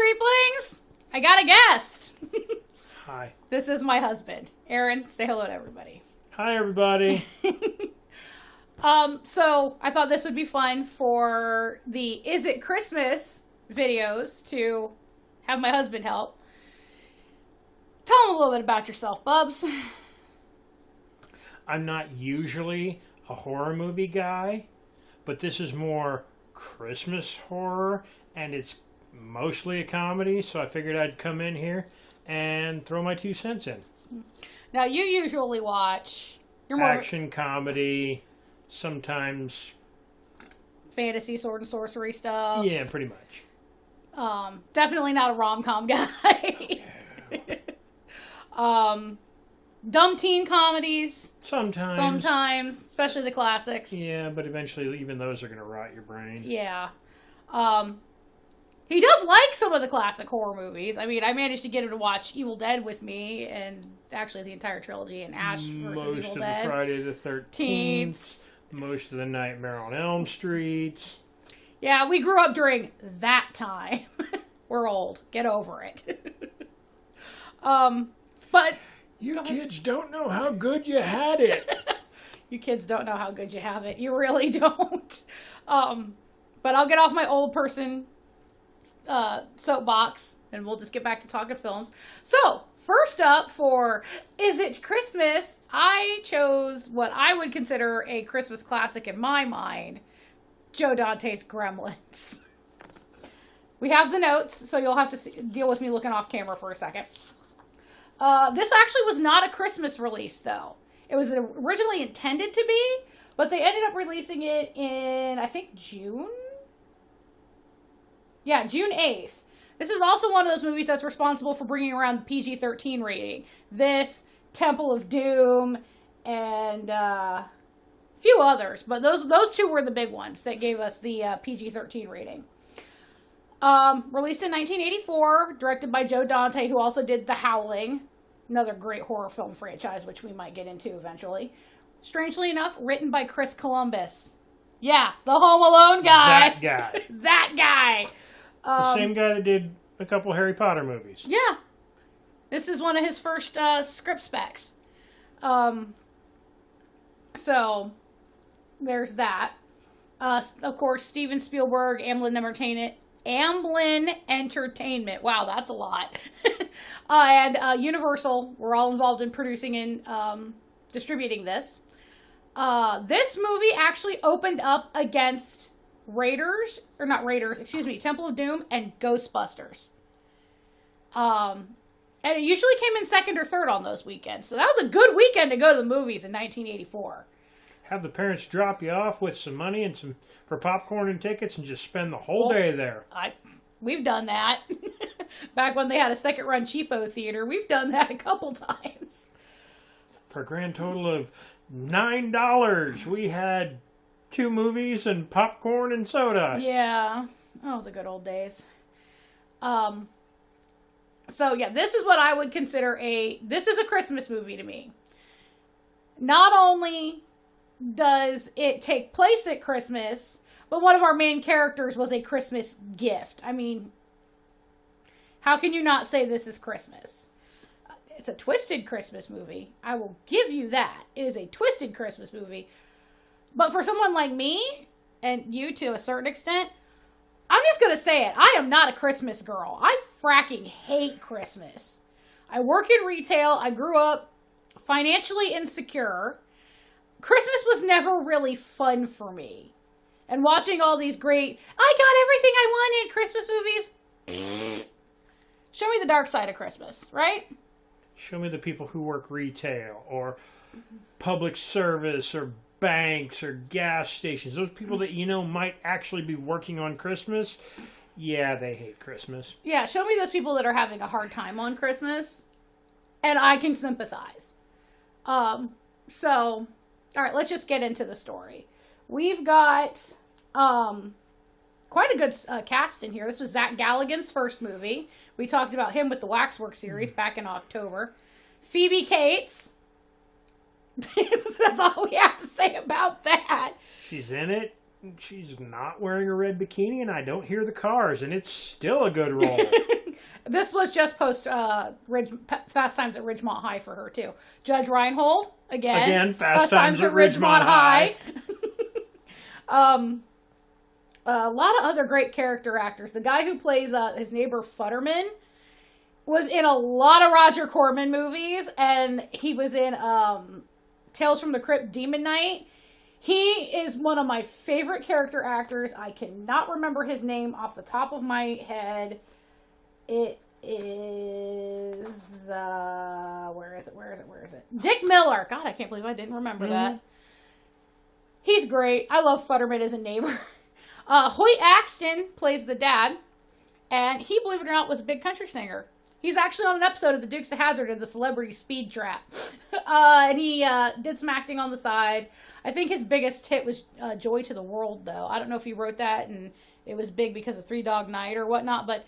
creeplings! I got a guest! Hi. This is my husband. Aaron, say hello to everybody. Hi, everybody. So I thought this would be fun for the Is It Christmas videos to have my husband help. Tell him a little bit about yourself, Bubs. I'm not usually a horror movie guy, but this is more Christmas horror, and it's mostly a comedy, so I figured I'd come in here and throw my 2 cents in. Now, you usually watch... You're more action, comedy, sometimes... fantasy, sword and sorcery stuff. Yeah, pretty much. Definitely not a rom-com guy. Dumb teen comedies. Sometimes, especially the classics. Yeah, but eventually even those are going to rot your brain. Yeah. He does like some of the classic horror movies. I mean, I managed to get him to watch Evil Dead with me, and actually the entire trilogy, and Ash vs. Evil Dead. Most of the Friday the 13th. Most of the Nightmare on Elm Street. Yeah, we grew up during that time. We're old. Get over it. But... You kids don't know how good you had it. You kids don't know how good you have it. You really don't. But I'll get off my old person soapbox, and we'll just get back to talking films. So, first up for Is It Christmas? I chose what I would consider a Christmas classic in my mind, Joe Dante's Gremlins. We have the notes, so you'll have to deal with me looking off camera for a second. This actually was not a Christmas release, though. It was originally intended to be, but they ended up releasing it in, I think, June? Yeah, June 8th. This is also one of those movies that's responsible for bringing around the PG-13 rating. This, Temple of Doom, and a few others. But those two were the big ones that gave us the PG-13 rating. Released in 1984, directed by Joe Dante, who also did The Howling, another great horror film franchise, which we might get into eventually. Strangely enough, written by Chris Columbus. Yeah, the Home Alone guy. That guy. That guy. The same guy that did a couple Harry Potter movies. Yeah. This is one of his first script specs. So, there's that. Of course, Steven Spielberg, Amblin Entertainment. Wow, that's a lot. And Universal were all involved in producing and distributing this. This movie actually opened up against Temple of Doom and Ghostbusters. And it usually came in second or third on those weekends. So that was a good weekend to go to the movies in 1984. Have the parents drop you off with some money and for popcorn and tickets and just spend the whole day there. We've done that. Back when they had a second-run cheapo theater, we've done that a couple times. For a grand total of $9, we had 2 movies and popcorn and soda. Yeah. Oh, the good old days. So, yeah, this is what I would consider this is a Christmas movie to me. Not only does it take place at Christmas, but one of our main characters was a Christmas gift. I mean, how can you not say this is Christmas? It's a twisted Christmas movie. I will give you that. It is a twisted Christmas movie. But for someone like me, and you to a certain extent, I'm just going to say it. I am not a Christmas girl. I fracking hate Christmas. I work in retail. I grew up financially insecure. Christmas was never really fun for me. And watching all these great, I got everything I wanted Christmas movies. Show me the dark side of Christmas, right? Show me the people who work retail or public service or banks or gas stations. Those people that might actually be working on Christmas. Yeah, they hate Christmas. Yeah, show me those people that are having a hard time on Christmas. And I can sympathize. So... All right, let's just get into the story. We've got quite a good cast in here. This was Zach Galligan's first movie. We talked about him with the Waxwork series back in October. Phoebe Cates. That's all we have to say about that. She's in it. She's not wearing a red bikini, and I don't hear the cars, and it's still a good role. This was just post Fast Times at Ridgemont High for her, too. Judge Reinhold, again. Fast Times at Ridgemont High. A lot of other great character actors. The guy who plays his neighbor Futterman was in a lot of Roger Corman movies, and he was in Tales from the Crypt Demon Knight. He is one of my favorite character actors. I cannot remember his name off the top of my head. It is, where is it? Dick Miller. God, I can't believe I didn't remember that. He's great. I love Futterman as a neighbor. Hoyt Axton plays the dad, and he, believe it or not, was a big country singer. He's actually on an episode of the Dukes of Hazzard in the Celebrity Speed Trap. And he did some acting on the side. I think his biggest hit was Joy to the World, though. I don't know if he wrote that and it was big because of Three Dog Night or whatnot, but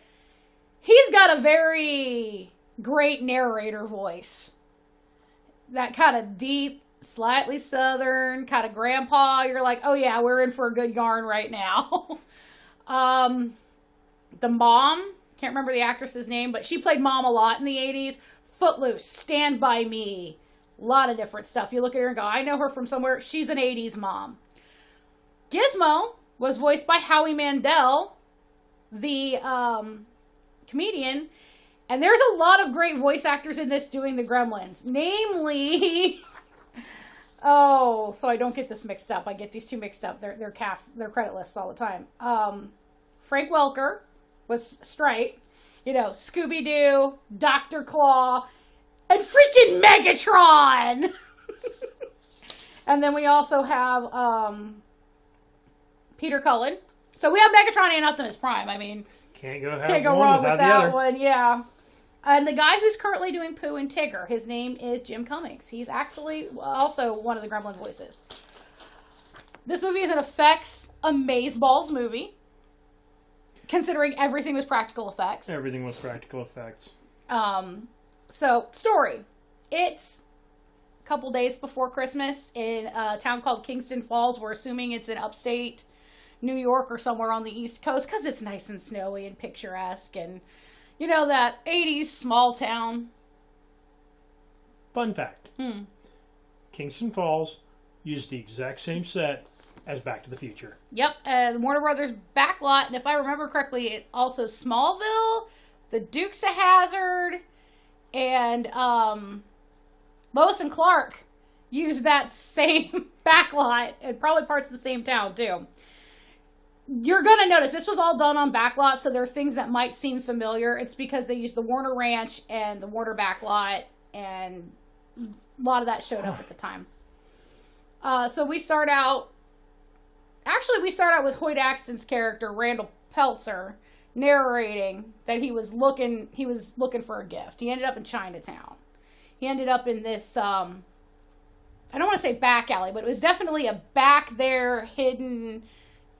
he's got a very great narrator voice. That kind of deep, slightly southern, kind of grandpa. You're like, oh yeah, we're in for a good yarn right now. The mom, can't remember the actress's name, but she played mom a lot in the 80s. Footloose, Stand By Me, a lot of different stuff. You look at her and go, I know her from somewhere. She's an 80s mom. Gizmo was voiced by Howie Mandel, the comedian. And there's a lot of great voice actors in this doing the Gremlins. Namely, so I don't get this mixed up. I get these two mixed up. They're credit lists all the time. Frank Welker was Stripe. You know, Scooby-Doo, Dr. Claw, and freaking Megatron! And then we also have Peter Cullen. So we have Megatron and Optimus Prime. I mean, can't go wrong with that one, yeah. And the guy who's currently doing Pooh and Tigger, his name is Jim Cummings. He's actually also one of the Gremlin voices. This movie is an effects amazeballs movie, considering everything was practical effects. Everything was practical effects. So, story. It's a couple days before Christmas in a town called Kingston Falls. We're assuming it's in upstate New York or somewhere on the East Coast because it's nice and snowy and picturesque and, you know, that 80s small town. Fun fact. Kingston Falls used the exact same set as Back to the Future. Yep, the Warner Brothers backlot, and if I remember correctly, it also Smallville, the Dukes of Hazzard, and Lois and Clark used that same backlot, and probably parts of the same town, too. You're going to notice this was all done on backlot, so there are things that might seem familiar. It's because they used the Warner Ranch and the Warner backlot, and a lot of that showed up at the time. So we start out with Hoyt Axton's character, Randall Peltzer, narrating that he was looking for a gift. He ended up in Chinatown. He ended up in this, I don't want to say back alley, but it was definitely a back there, hidden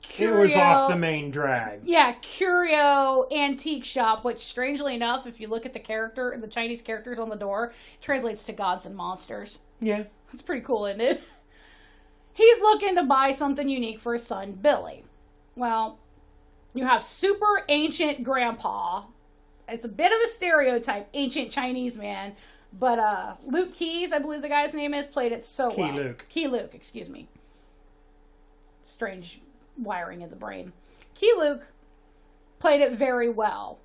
curio. It was off the main drag. Yeah, curio antique shop, which strangely enough, if you look at the Chinese characters on the door, translates to gods and monsters. Yeah. It's pretty cool, isn't it? He's looking to buy something unique for his son, Billy. Well, you have super ancient grandpa. It's a bit of a stereotype, ancient Chinese man. But Luke Keys, I believe the guy's name is, played it so well. Key Luke, excuse me. Strange wiring in the brain. Key Luke played it very well.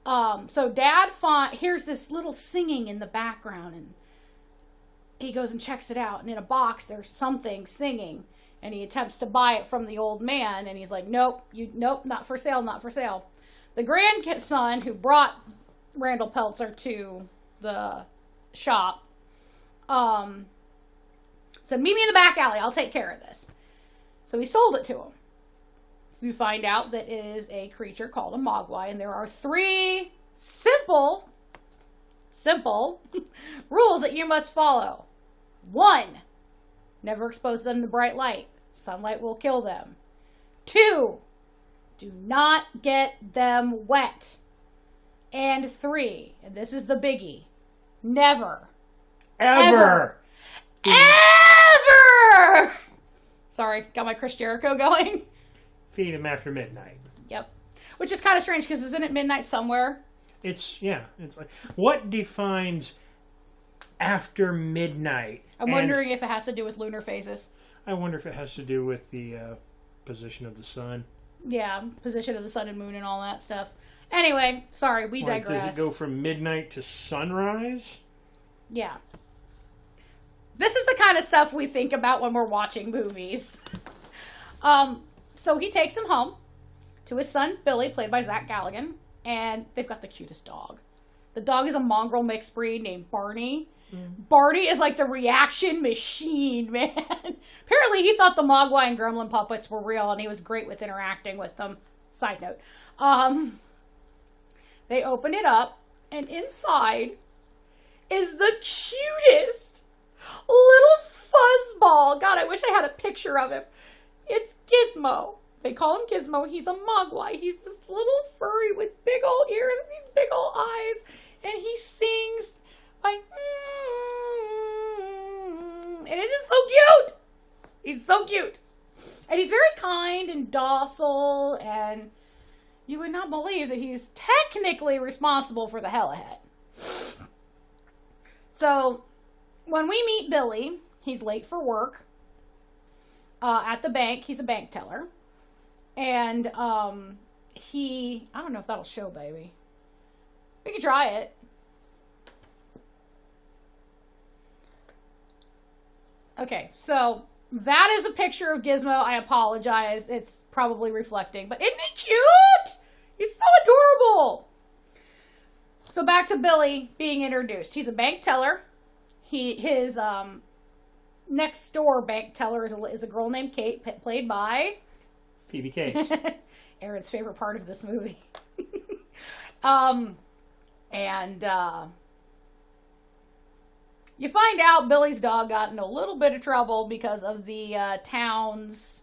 So Dad hears this little singing in the background, and he goes and checks it out, and in a box there's something singing, and he attempts to buy it from the old man, and he's like, nope, not for sale, not for sale. The grandson who brought Randall Peltzer to the shop said, meet me in the back alley, I'll take care of this. So he sold it to him. You find out that it is a creature called a mogwai, and there are 3 simple rules that you must follow. 1, never expose them to bright light. Sunlight will kill them. 2, do not get them wet. And 3, and this is the biggie, never, ever sorry, got my Chris Jericho going. Feed him after midnight. Yep. Which is kind of strange because isn't it midnight somewhere? It's like, what defines after midnight? I'm wondering if it has to do with lunar phases. I wonder if it has to do with the position of the sun. Yeah, position of the sun and moon and all that stuff. Anyway, sorry, we digress. Does it go from midnight to sunrise? Yeah. This is the kind of stuff we think about when we're watching movies. So he takes him home to his son, Billy, played by Zach Galligan, and they've got the cutest dog. The dog is a mongrel mixed breed named Barney. Barney is like the reaction machine, man. Apparently he thought the Mogwai and Gremlin puppets were real, and he was great with interacting with them. Side note. They open it up, and inside is the cutest little fuzzball. God, I wish I had a picture of him. It's Gizmo. They call him Gizmo. He's a Mogwai. He's this little furry with big old ears and these big old eyes. And he sings like, and it's just so cute. He's so cute. And he's very kind and docile, and you would not believe that he's technically responsible for the Helahet. So, when we meet Billy, he's late for work at the bank. He's a bank teller. And I don't know if that'll show, baby. We can try it. Okay, so that is a picture of Gizmo. I apologize. It's probably reflecting. But isn't he cute? He's so adorable. So back to Billy being introduced. He's a bank teller. His next door bank teller is a girl named Kate, played by Phoebe Cates. Aaron's favorite part of this movie. You find out Billy's dog got in a little bit of trouble because of the town's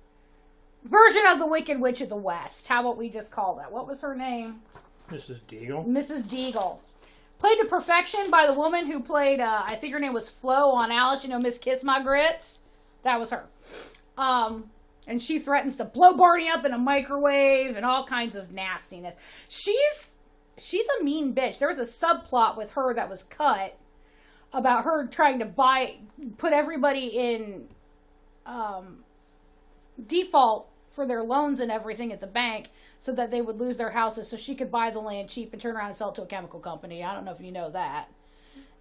version of the Wicked Witch of the West. How about we just call that? What was her name? Mrs. Deagle. Mrs. Deagle. Played to perfection by the woman who played, I think her name was Flo on Alice, Miss Kiss My Grits. That was her. And she threatens to blow Barney up in a microwave and all kinds of nastiness. She's a mean bitch. There was a subplot with her that was cut about her trying to put everybody in default for their loans and everything at the bank so that they would lose their houses so she could buy the land cheap and turn around and sell it to a chemical company. I don't know if you know that.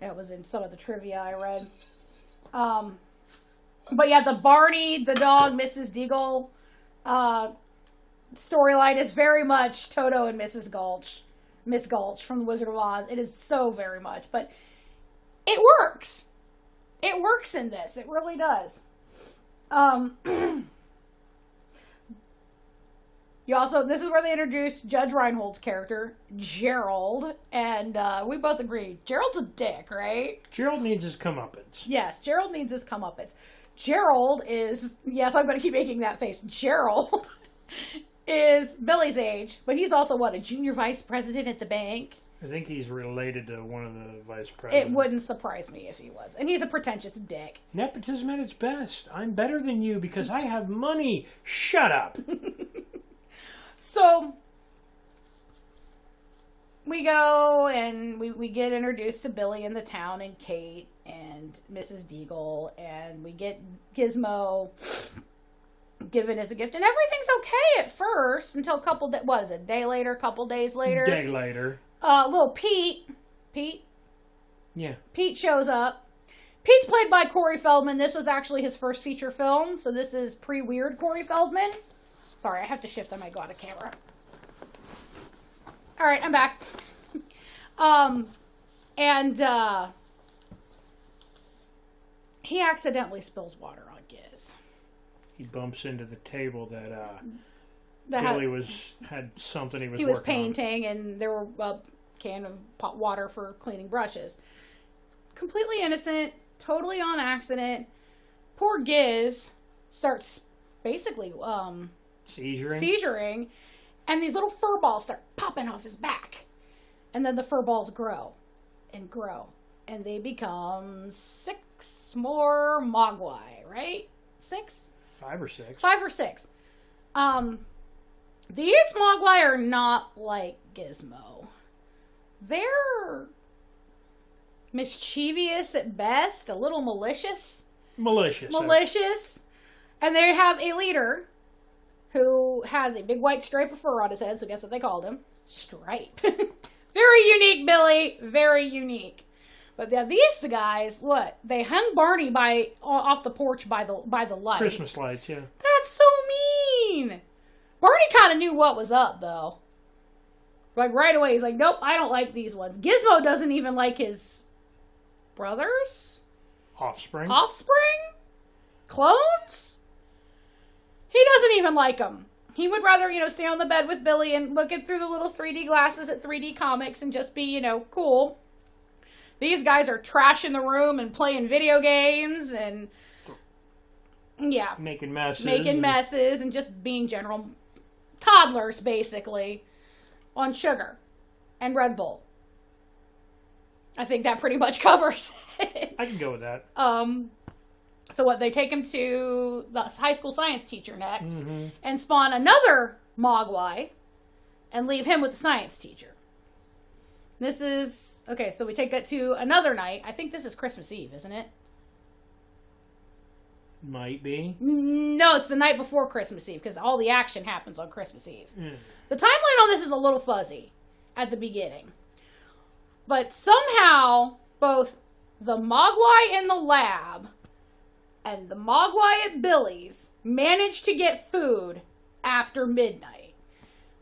It was in some of the trivia I read. But yeah, the Barney, the dog, Mrs. Deagle storyline is very much Toto and Miss Gulch from The Wizard of Oz. It is so very much. But it works. It works in this. It really does. This is where they introduce Judge Reinhold's character, Gerald, and we both agree, Gerald's a dick, right? Gerald needs his comeuppance. Yes, Gerald needs his comeuppance. Gerald is, yes, I'm going to keep making that face, Gerald is Billy's age, but he's also, a junior vice president at the bank? I think he's related to one of the vice presidents. It wouldn't surprise me if he was. And he's a pretentious dick. Nepotism at its best. I'm better than you because I have money. Shut up. So, we go and we get introduced to Billy in the town and Kate and Mrs. Deagle, and we get Gizmo given as a gift. And everything's okay at first until a day later, a couple days later. Day later. Little Pete. Yeah. Pete shows up. Pete's played by Corey Feldman. This was actually his first feature film, so this is pre-weird Corey Feldman. Sorry, I have to shift. I might go out of camera. All right, I'm back. He accidentally spills water on Giz. He bumps into the table that Billy had something he was working on. He was painting, and there were a can of pot water for cleaning brushes. Completely innocent, totally on accident. Poor Giz starts basically seizuring, and these little fur balls start popping off his back. And then the fur balls grow and grow, and they become 6 more Mogwai, right? 6? 5 or 6. 5 or 6. These Mogwai are not like Gizmo. they're mischievous at best, a little malicious. Malicious. And they have a leader who has a big white stripe of fur on his head, so guess what they called him? Stripe. Very unique, Billy. Very unique. But yeah, these guys, what? They hung Barney off the porch by the light. Christmas lights, yeah. That's so mean. Barney kind of knew what was up, though. Like, right away, he's like, nope, I don't like these ones. Gizmo doesn't even like his brothers? Offspring? Clones? He doesn't even like them. He would rather, stay on the bed with Billy and look through the little 3D glasses at 3D comics and just be, cool. These guys are trashing the room and playing video games and, yeah. Making messes and just being general toddlers, basically, on sugar and Red Bull. I think that pretty much covers it. I can go with that. So what, they take him to the high school science teacher next and spawn another Mogwai and leave him with the science teacher. This is, okay, so we take that to another night. I think this is Christmas Eve, isn't it? Might be. No, it's the night before Christmas Eve because all the action happens on Christmas Eve. The timeline on this is a little fuzzy at the beginning. But somehow, both the Mogwai in the lab and the Mogwai at Billy's managed to get food after midnight.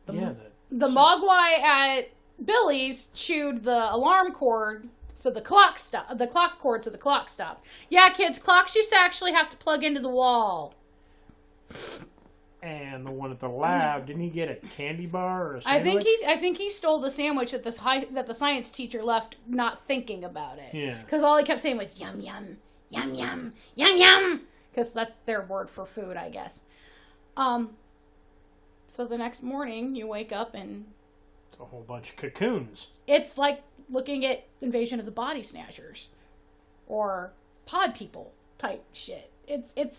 The Mogwai at Billy's chewed the alarm cord so the clock stopped. The clock cord so the clock stopped. Yeah, kids, clocks used to actually have to plug into the wall. And the one at the lab, didn't he get a candy bar or a sandwich? I think he stole the sandwich that the science teacher left, not thinking about it. Yeah. Because all he kept saying was yum yum, yum yum, yum yum. Because that's their word for food, I guess. So the next morning you wake up and it's a whole bunch of cocoons. It's like looking at Invasion of the Body Snatchers or Pod People type shit. It's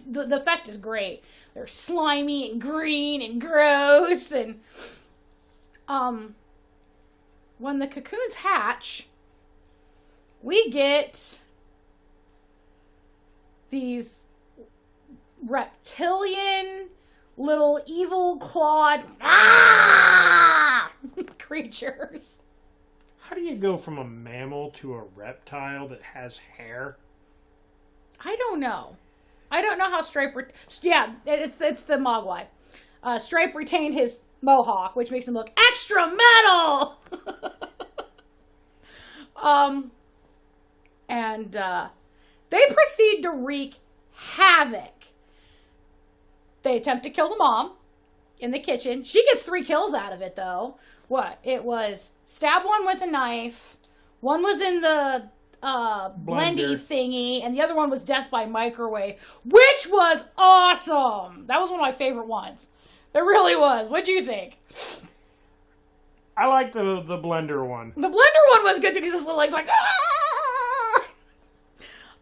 the effect is great. They're slimy and green and gross and when the cocoons hatch, we get these reptilian little evil clawed creatures. How do you go from a mammal to a reptile that has hair? I don't know. I don't know how Stripe... it's the Mogwai. Stripe retained his mohawk, which makes him look extra metal! They proceed to wreak havoc. They attempt to kill the mom in the kitchen. She gets 3 kills out of it, though. What? It was stab one with a knife. One was in the... blendy thingy, and the other one was death by microwave, which was awesome. That was one of my favorite ones. It really was. What'd you think? I like the blender one. The blender one was good because his little legs like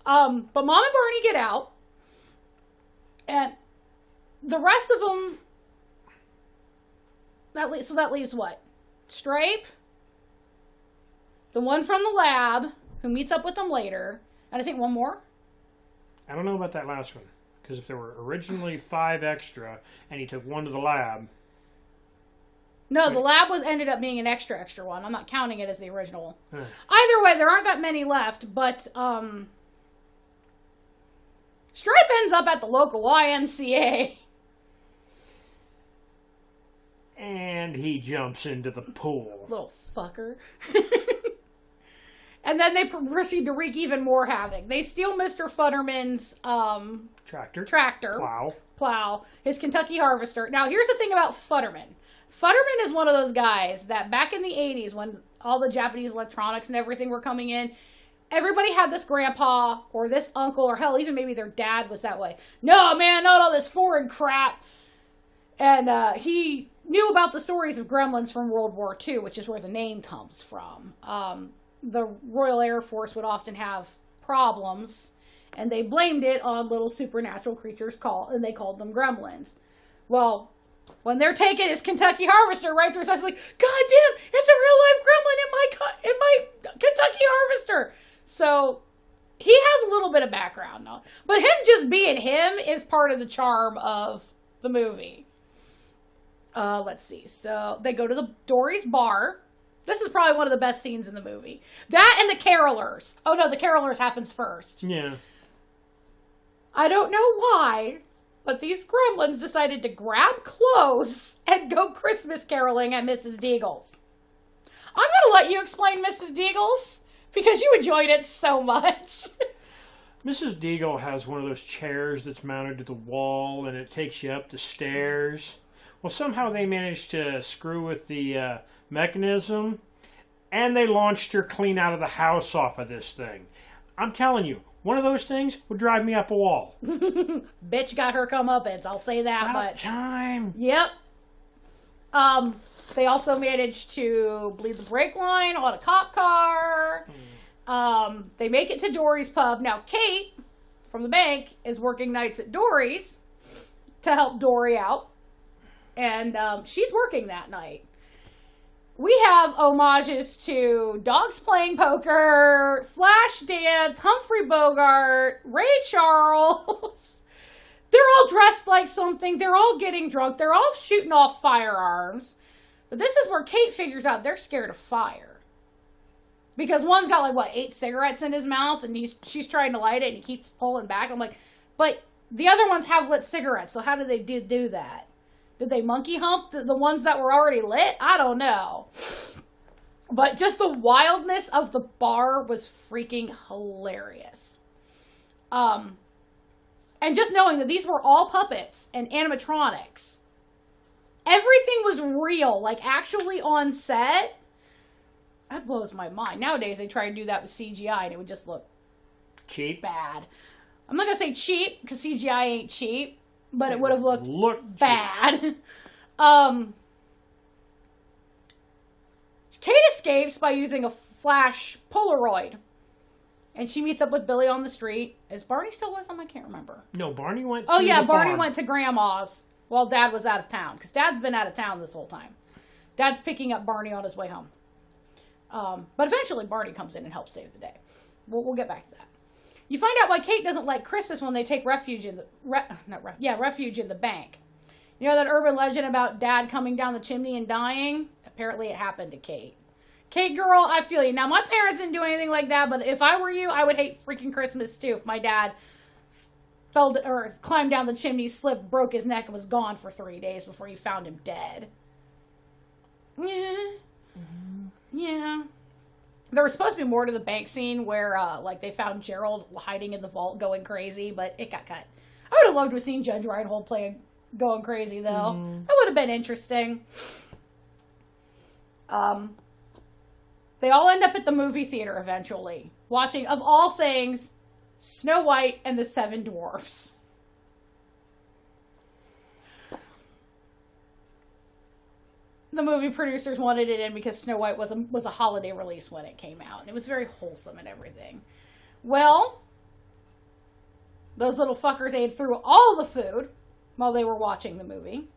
but Mom and Barney get out, and the rest of them. That leaves what? Stripe, the one from the lab, who meets up with them later, and I think one more. I don't know about that last one, because if there were originally 5 extra, and he took one to the lab. No, the lab ended up being an extra one. I'm not counting it as the original. Either way, there aren't that many left, but Stripe ends up at the local YMCA. And he jumps into the pool. Little fucker. And then they proceed to wreak even more havoc. They steal Mr. Futterman's tractor. Plow. His Kentucky harvester. Now, here's the thing about Futterman. Futterman is one of those guys that back in the 80s, when all the Japanese electronics and everything were coming in, everybody had this grandpa or this uncle, or hell, even maybe their dad was that way. No, man, not all this foreign crap. And he knew about the stories of Gremlins from World War II, which is where the name comes from. The Royal Air Force would often have problems, and they blamed it on little supernatural creatures and they called them Gremlins. Well, when they're taking his Kentucky harvester right through his house, like, God damn, it's a real life gremlin in my So he has a little bit of background now. But him just being him is part of the charm of the movie. Let's see. So they go to the Dory's bar. This is probably one of the best scenes in the movie. That and the carolers. Oh no, the carolers happens first. Yeah. I don't know why, but these gremlins decided to grab clothes and go Christmas caroling at Mrs. Deagle's. I'm going to let you explain Mrs. Deagle's because you enjoyed it so much. Mrs. Deagle has one of those chairs that's mounted to the wall and it takes you up the stairs. Well, somehow they managed to screw with the mechanism and they launched her clean out of the house off of this thing. I'm telling you, one of those things would drive me up a wall. Bitch got her comeuppance, I'll say that About much. time. Yep. They also managed to bleed the brake line on a cop car. They make it to Dory's pub. Now, Kate, from the bank, is working nights at Dory's to help Dory out. And she's working that night. We have homages to Dogs Playing Poker, Flashdance, Humphrey Bogart, Ray Charles. They're all dressed like something. They're all getting drunk. They're all shooting off firearms. But this is where Kate figures out they're scared of fire. Because one's got 8 cigarettes in his mouth and she's trying to light it and he keeps pulling back. I'm like, but the other ones have lit cigarettes, so how did they do that? Did they monkey hump the ones that were already lit? I don't know. But just the wildness of the bar was freaking hilarious. And just knowing that these were all puppets and animatronics. Everything was real, actually on set. That blows my mind. Nowadays, they try to do that with CGI, and it would just look Cheap. bad. I'm not going to say cheap, because CGI ain't cheap, but it would have looked bad. Kate escapes by using a flash Polaroid. And she meets up with Billy on the street. Is Barney still with them? I can't remember. No, Barney went to Barney farm. went to Grandma's while Dad was out of town. Because Dad's been out of town this whole time. Dad's picking up Barney on his way home. But eventually Barney comes in and helps save the day. We'll get back to that. You find out why Kate doesn't like Christmas when they take refuge in refuge in the bank. You know that urban legend about Dad coming down the chimney and dying? Apparently it happened to Kate. Kate, girl, I feel you. Now, my parents didn't do anything like that, but if I were you, I would hate freaking Christmas, too. If my dad climbed down the chimney, slipped, broke his neck, and was gone for 3 days before you found him dead. Yeah. Mm-hmm. Yeah. There was supposed to be more to the bank scene where, they found Gerald hiding in the vault going crazy, but it got cut. I would have loved to have seen Judge Reinhold going crazy, though. That would have been interesting. They all end up at the movie theater eventually, watching, of all things, Snow White and the Seven Dwarfs. The movie producers wanted it in because Snow White was a holiday release when it came out. And it was very wholesome and everything. Well, those little fuckers ate through all the food while they were watching the movie.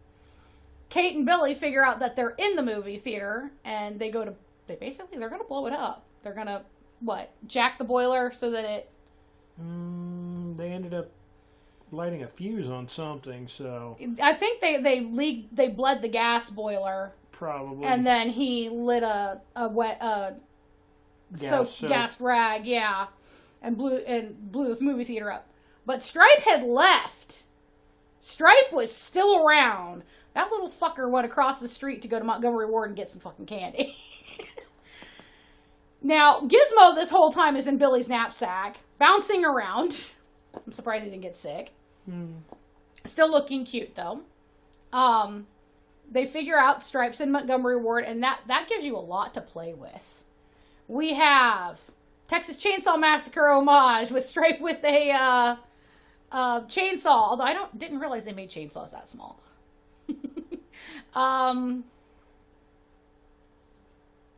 Kate and Billy figure out that they're in the movie theater and they're going to blow it up. They're going to, jack the boiler so that it... They ended up lighting a fuse on something, so... I think they bled the gas boiler. Probably. And then he lit a wet, gas rag, yeah. And blew this movie theater up. But Stripe had left. Stripe was still around. That little fucker went across the street to go to Montgomery Ward and get some fucking candy. Now, Gizmo this whole time is in Billy's knapsack, bouncing around. I'm surprised he didn't get sick. Still looking cute, though. They figure out Stripes in Montgomery Ward, and that gives you a lot to play with. We have Texas Chainsaw Massacre homage with Stripe with a chainsaw, although I didn't realize they made chainsaws that small.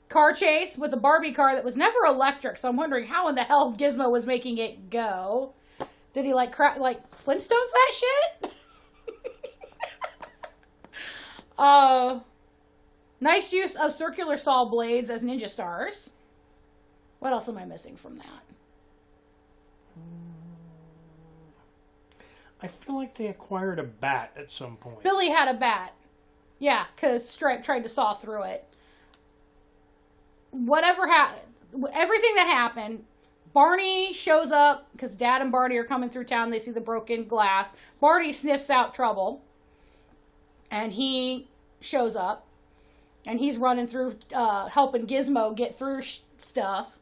Car chase with a Barbie car that was never electric, so I'm wondering how in the hell Gizmo was making it go. Did he Flintstones that shit? Nice use of circular saw blades as ninja stars. What else am I missing from that? I feel like they acquired a bat at some point. Billy had a bat. Yeah, because Stripe tried to saw through it. Whatever happened, everything that happened, Barney shows up because Dad and Barney are coming through town. They see the broken glass. Barney sniffs out trouble, and he shows up, and he's running through, helping Gizmo get through stuff.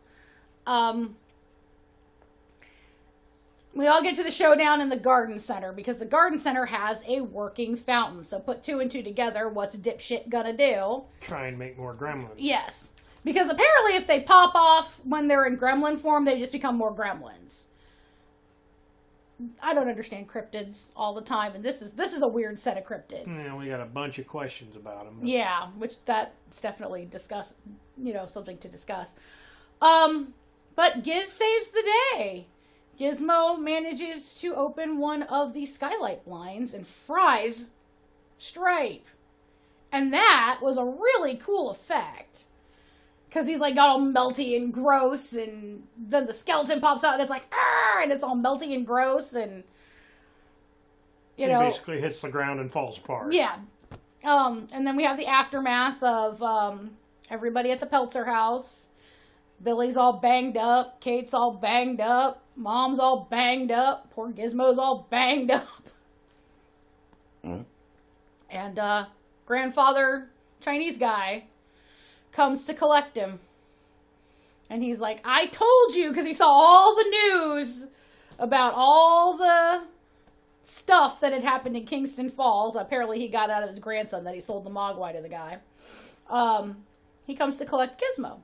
We all get to the showdown in the garden center because the garden center has a working fountain. So put 2 and 2 together. What's dipshit gonna do? Try and make more gremlins. Yes. Because apparently if they pop off when they're in gremlin form, they just become more gremlins. I don't understand cryptids all the time, and this is a weird set of cryptids. Yeah, we got a bunch of questions about them. Yeah, which that's definitely something to discuss. But Giz saves the day. Gizmo manages to open one of the skylight blinds and fries Stripe. And that was a really cool effect. Because he's like got all melty and gross, and then the skeleton pops out and it's like, and it's all melty and gross, and He basically hits the ground and falls apart. Yeah. And then we have the aftermath of everybody at the Peltzer house. Billy's all banged up. Kate's all banged up. Mom's all banged up. Poor Gizmo's all banged up. Mm. And grandfather, Chinese guy, comes to collect him. And he's like, I told you, because he saw all the news about all the stuff that had happened in Kingston Falls. Apparently he got out of his grandson that he sold the Mogwai to the guy. He comes to collect Gizmo.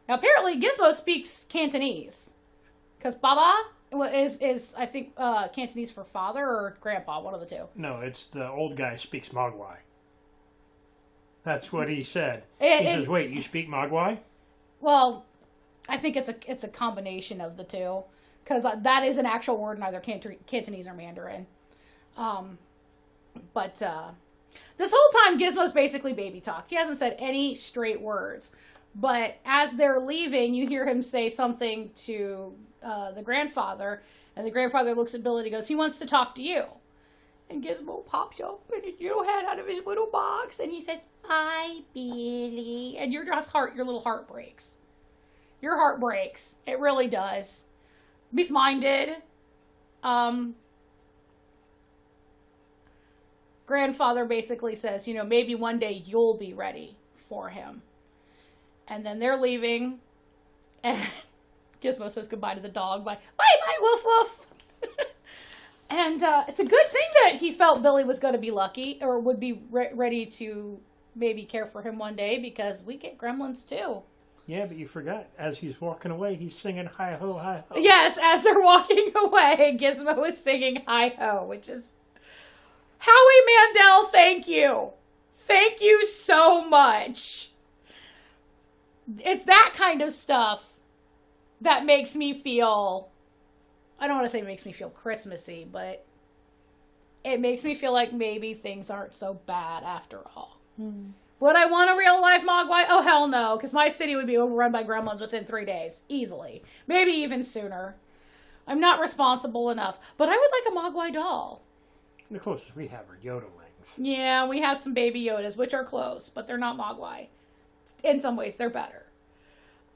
Now, apparently, Gizmo speaks Cantonese. Because Baba is I think, Cantonese for father or grandpa, one of the two. No, it's the old guy speaks Mogwai. That's what he said. He says, wait, you speak Mogwai? Well, I think it's a combination of the two. Because that is an actual word in either Cantonese or Mandarin. But this whole time, Gizmo's basically baby talked. He hasn't said any straight words. But as they're leaving, you hear him say something to the grandfather, and the grandfather looks at Billy and he goes, he wants to talk to you. And Gizmo pops up and his little head out of his little box, and he says, hi, Billy. And your little heart breaks. Your heart breaks. It really does. Beast-minded. Grandfather basically says, maybe one day you'll be ready for him. And then they're leaving, and Gizmo says goodbye to the dog. Bye, woof, woof. And it's a good thing that he felt Billy was going to be lucky, or would be ready to maybe care for him one day, because we get gremlins too. Yeah, but you forgot. As he's walking away, he's singing hi-ho, hi-ho. Yes, as they're walking away, Gizmo is singing hi-ho, which is... Howie Mandel, thank you. Thank you so much. It's that kind of stuff that makes me feel, I don't want to say makes me feel Christmassy, but it makes me feel like maybe things aren't so bad after all. Mm. Would I want a real life Mogwai? Oh, hell no, because my city would be overrun by gremlins within 3 days. Easily. Maybe even sooner. I'm not responsible enough. But I would like a Mogwai doll. The closest we have are Yodelings. Yeah, we have some baby Yodas, which are close, but they're not Mogwai. In some ways, they're better.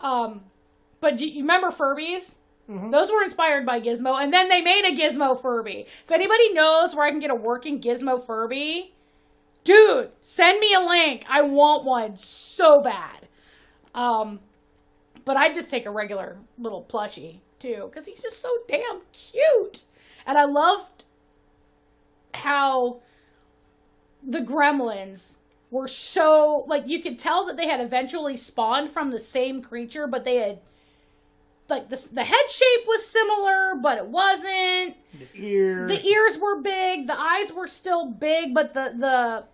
But you remember Furbies? Mm-hmm. Those were inspired by Gizmo, and then they made a Gizmo Furby. If anybody knows where I can get a working Gizmo Furby, dude, send me a link. I want one so bad. But I'd just take a regular little plushie, too, because he's just so damn cute. And I loved how the Gremlins were so, like, you could tell that they had eventually spawned from the same creature, but they had, like, the head shape was similar, but it wasn't. The ears were big, the eyes were still big, but the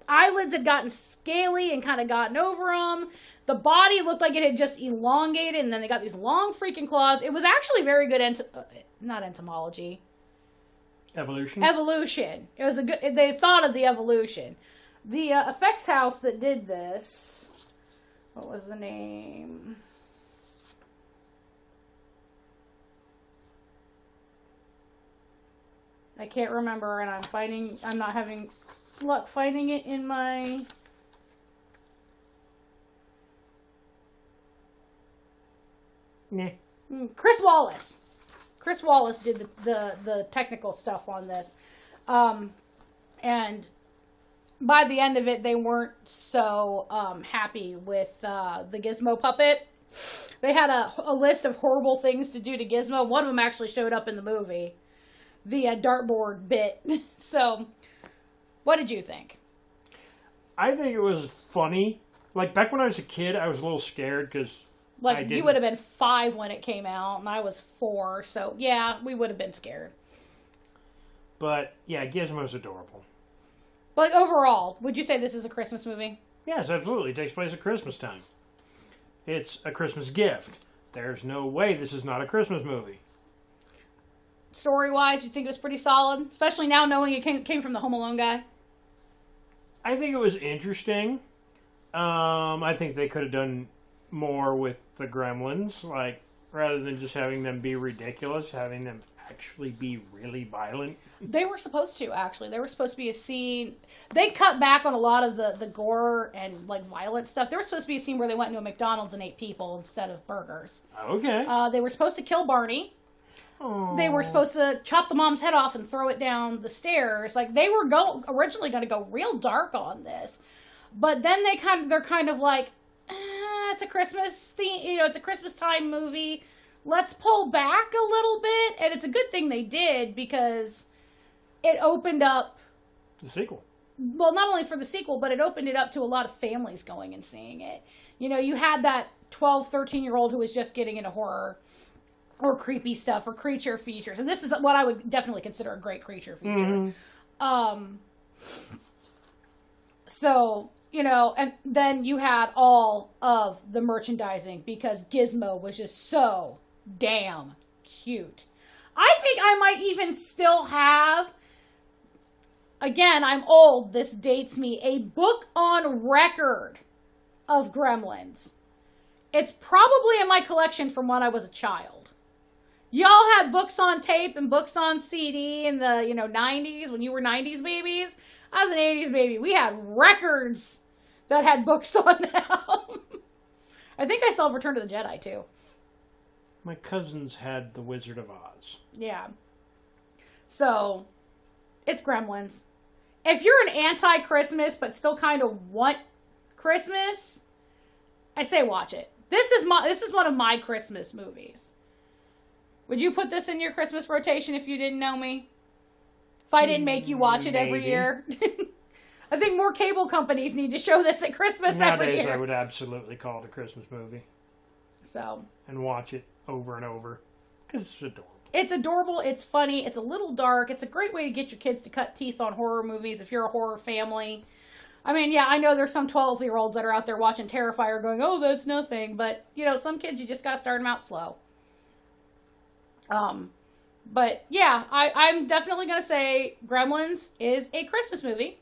eyelids had gotten scaly and kind of gotten over them. The body looked like it had just elongated, and then they got these long freaking claws. It was actually very good, not entomology. Evolution. It was they thought of the evolution. The effects house that did this, what was the name? I can't remember, and I'm not having luck finding it in my... Nah. Chris Wallace. Chris Wallace did the technical stuff on this. And by the end of it, they weren't so happy with the Gizmo puppet. They had a list of horrible things to do to Gizmo. One of them actually showed up in the movie. The dartboard bit. So, what did you think? I think it was funny. Like, back when I was a kid, I was a little scared because... Like, you would have been 5 when it came out, and I was 4, so yeah, we would have been scared. But, yeah, Gizmo's adorable. But overall, would you say this is a Christmas movie? Yes, absolutely. It takes place at Christmas time. It's a Christmas gift. There's no way this is not a Christmas movie. Story-wise, you think it was pretty solid? Especially now knowing it came from the Home Alone guy? I think it was interesting. I think they could have done more with the Gremlins, like, rather than just having them be ridiculous, having them actually be really violent. They were supposed to, actually. There was supposed to be a scene... They cut back on a lot of the gore and, like, violent stuff. There was supposed to be a scene where they went into a McDonald's and ate people instead of burgers. Okay. They were supposed to kill Barney. Aww. They were supposed to chop the mom's head off and throw it down the stairs. Like, they were originally going to go real dark on this. But then they're kind of like, it's a Christmas theme, it's a Christmas time movie. Let's pull back a little bit. And it's a good thing they did because it opened up the sequel. Well, not only for the sequel, but it opened it up to a lot of families going and seeing it. You had that 12, 13-year-old who was just getting into horror or creepy stuff or creature features. And this is what I would definitely consider a great creature feature. Mm-hmm. So, and then you had all of the merchandising because Gizmo was just so damn cute. I think I might even still have, again, I'm old, this dates me, a book on record of Gremlins. It's probably in my collection from when I was a child. Y'all had books on tape and books on CD in the, 90s, when you were 90s babies. I was an 80s baby. We had records that had books on them. I think I still have Return to the Jedi, too. My cousins had The Wizard of Oz. Yeah. So, it's Gremlins. If you're an anti-Christmas but still kind of want Christmas, I say watch it. This is one of my Christmas movies. Would you put this in your Christmas rotation if you didn't know me? If I didn't make you watch it every year? I think more cable companies need to show this at Christmas every year. Nowadays, I would absolutely call it a Christmas movie. So. And watch it over and over. Because it's adorable. It's adorable. It's funny. It's a little dark. It's a great way to get your kids to cut teeth on horror movies if you're a horror family. I mean, yeah, I know there's some 12-year-olds that are out there watching Terrifier going, oh, that's nothing. But, some kids, you just got to start them out slow. But, yeah, I'm definitely going to say Gremlins is a Christmas movie.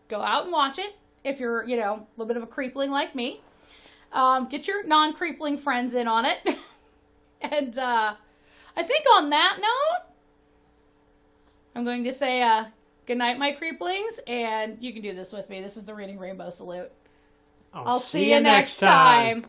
Go out and watch it if you're, a little bit of a creepling like me. Get your non-creepling friends in on it. And I think on that note, I'm going to say good night, my creeplings. And you can do this with me. This is the Reading Rainbow Salute. I'll see you next time.